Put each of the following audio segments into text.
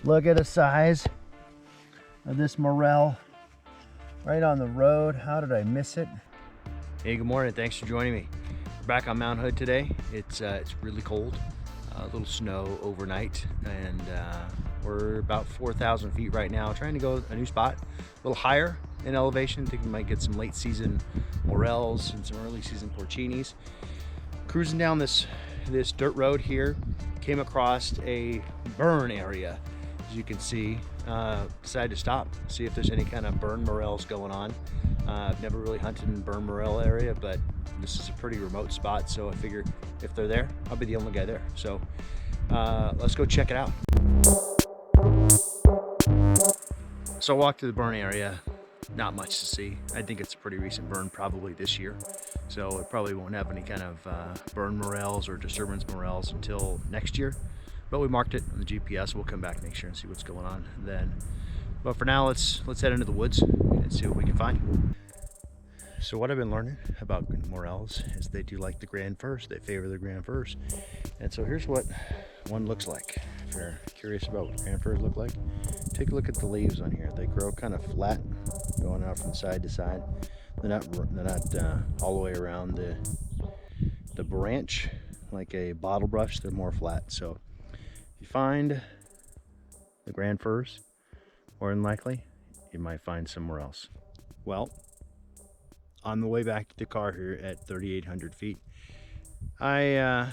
Look at the size of this morel right on the road. How did I miss it? Hey, good morning. Thanks for joining me. We're back on Mount Hood today. It's really cold. A little snow overnight, and we're about 4,000 feet right now, trying to go a new spot, a little higher in elevation. Think we might get some late season morels and some early season porcinis. Cruising down this dirt road here, came across a burn area. As you can see, decided to stop, see if there's any kind of burn morels going on. I've never really hunted in burn morel area, but this is a pretty remote spot, so I figure if they're there, I'll be the only guy there. So let's go check it out. So I walked through the burn area, not much to see. I think it's a pretty recent burn, probably this year. So it probably won't have any kind of burn morels or disturbance morels until next year. But we marked it on the GPS. We'll come back, make sure and see what's going on then. But for now, let's head into the woods and see what we can find. So what I've been learning about morels is they do like the grand firs. They favor the grand firs. And so here's what one looks like. If you're curious about what grand firs look like, take a look at the leaves on here. They grow kind of flat, going out from side to side. They're not all the way around the branch like a bottle brush. They're more flat. So if you find the grand firs, more than likely you might find somewhere else. Well, on the way back to the car here at 3,800 feet, I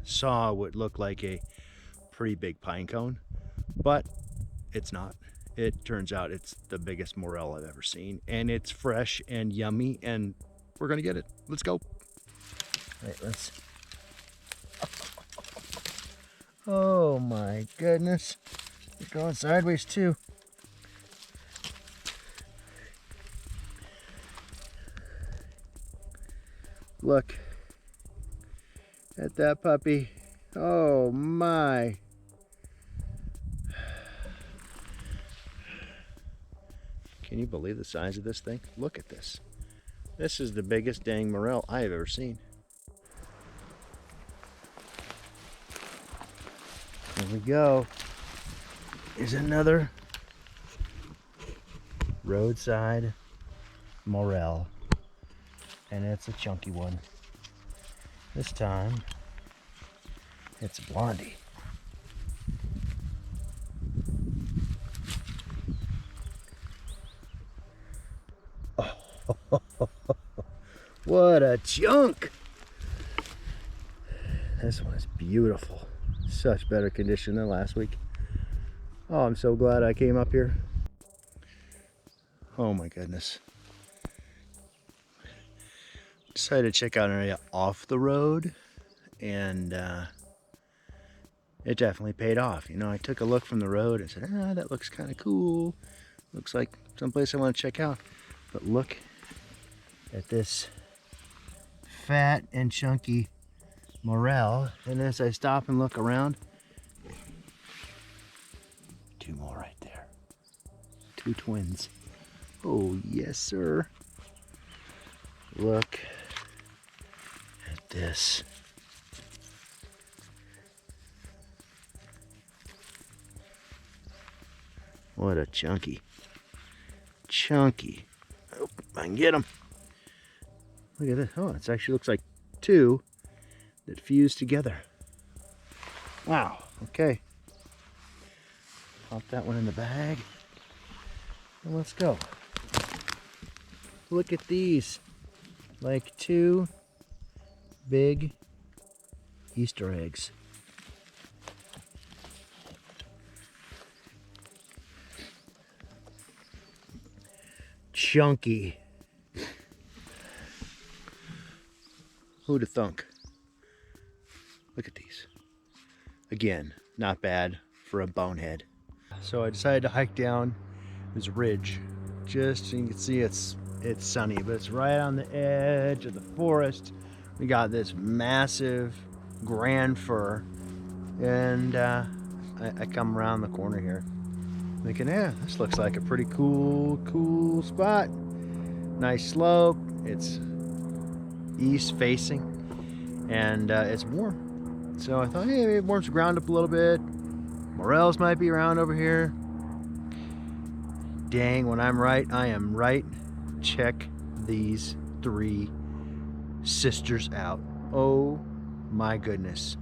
saw what looked like a pretty big pine cone, but it's not. It turns out it's the biggest morel I've ever seen, and it's fresh and yummy, and we're gonna get it. Let's go. Wait, let's. Oh my goodness, it's going sideways too. Look at that puppy. Oh my. Can you believe the size of this thing? Look at this. This is the biggest dang morel I have ever seen. There we go. Here's another roadside morel. And it's a chunky one. This time, it's blondie. Oh, what a chunk! This one is beautiful. Such better condition than last week. Oh, I'm so glad I came up here. Oh my goodness. Decided to check out an area off the road, and it definitely paid off. You know, I took a look from the road and said, that looks kind of cool. Looks like someplace I want to check out. But look at this fat and chunky morel. And as I stop and look around, two more right there. Two twins. Oh, yes, sir. Look at this. What a chunky. Oh, I can get them. Look at this. Oh, it actually looks like two that fuse together. Wow. Okay. Pop that one in the bag. And let's go. Look at these. Like two big Easter eggs. Chunky. Who'd have thunk? Look at these. Again, not bad for a bonehead. So I decided to hike down this ridge. Just so you can see it's sunny, but it's right on the edge of the forest. We got this massive grand fir, and I come around the corner here thinking, yeah, this looks like a pretty cool spot. Nice slope. It's east facing, and it's warm. So I thought, hey, maybe it warms the ground up a little bit. Morels might be around over here. Dang, when I'm right, I am right. Check these three sisters out. Oh my goodness.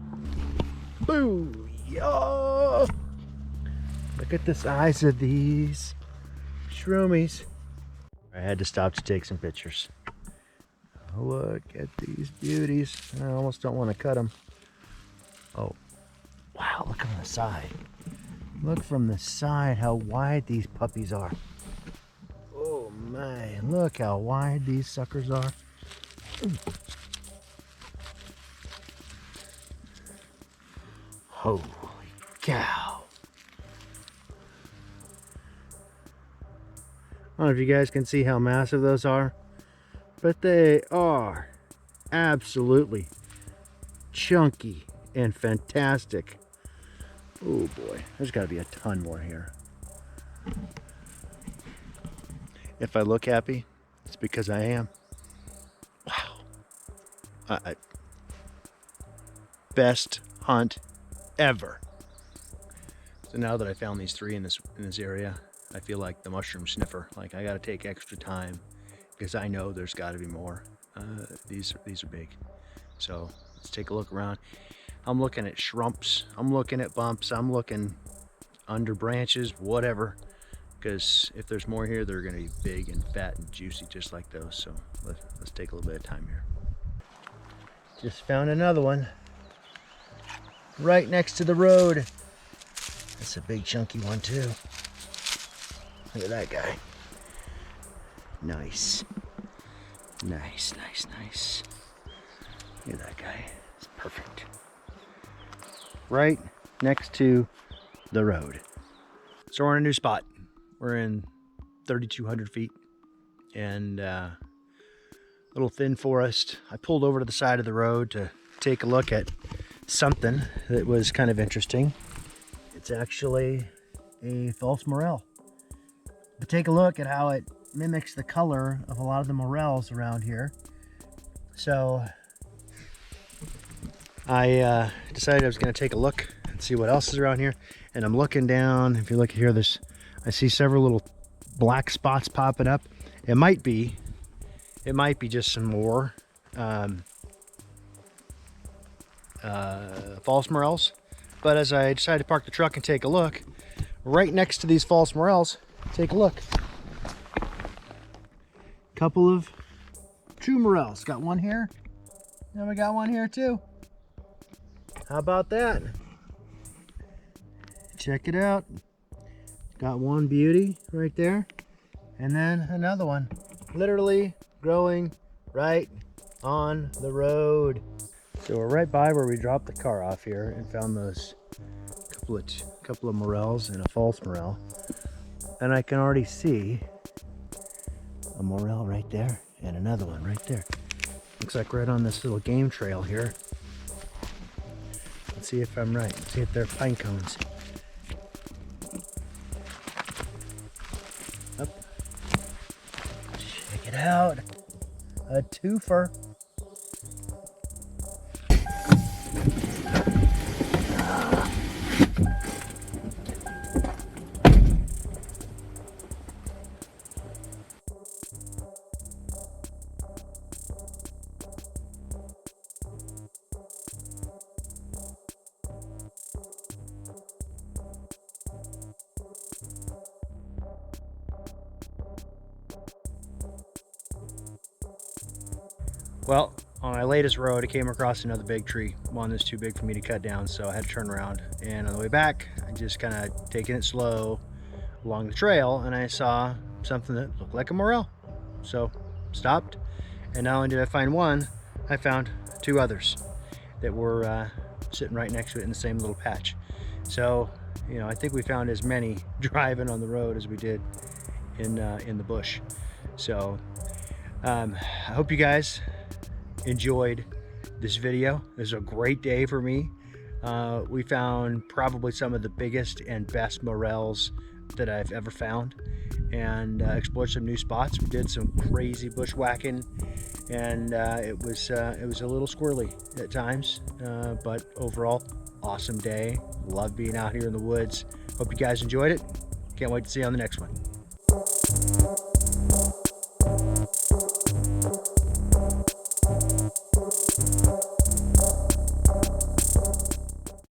Boo! Yo! Look at the size of these shroomies. I had to stop to take some pictures. Look at these beauties. I almost don't want to cut them. Oh, wow, look on the side. Look from the side how wide these puppies are. Oh my, look how wide these suckers are. Holy cow. I don't know if you guys can see how massive those are, but they are absolutely chunky and fantastic. Oh boy, there's got to be a ton more here. If I look happy, it's because I am. Wow. Best hunt ever. So now that I found these three in this area, I feel like the mushroom sniffer. Like I got to take extra time because I know there's got to be more. These are big. So let's take a look around. I'm looking at shrumps. I'm looking at bumps. I'm looking under branches, whatever. Because if there's more here, they're going to be big and fat and juicy, just like those. So let's take a little bit of time here. Just found another one right next to the road. That's a big chunky one too. Look at that guy. Nice. Nice, nice, nice. Look at that guy. It's perfect. Right next to the road. So we're in a new spot. We're in 3,200 feet and little thin forest. I pulled over to the side of the road to take a look at something that was kind of interesting. It's actually a false morel. But take a look at how it mimics the color of a lot of the morels around here. So I decided I was going to take a look and see what else is around here. And I'm looking down. If you look here, I see several little black spots popping up. It might be just some more false morels. But as I decided to park the truck and take a look, right next to these false morels, take a look. Couple of true morels. Got one here, and we got one here too. How about that? Check it out. Got one beauty right there, and then another one literally growing right on the road. So we're right by where we dropped the car off here and found those couple of morels and a false morel, and I can already see a morel right there and another one right there. Looks like right on this little game trail here. Let's see if I'm right. Let's see if they're pine cones. Up. Check it out. A twofer. Well, on my latest road, I came across another big tree, one that's too big for me to cut down, so I had to turn around. And on the way back, I just kind of taking it slow along the trail, and I saw something that looked like a morel. So stopped, and not only did I find one, I found two others that were sitting right next to it in the same little patch. So, you know, I think we found as many driving on the road as we did in the bush. So I hope you guys enjoyed this video. It was a great day for me. We found probably some of the biggest and best morels that I've ever found, and explored some new spots. We did some crazy bushwhacking, and it was a little squirrely at times, but overall, awesome day. Love being out here in the woods. Hope you guys enjoyed it. Can't wait to see you on the next one.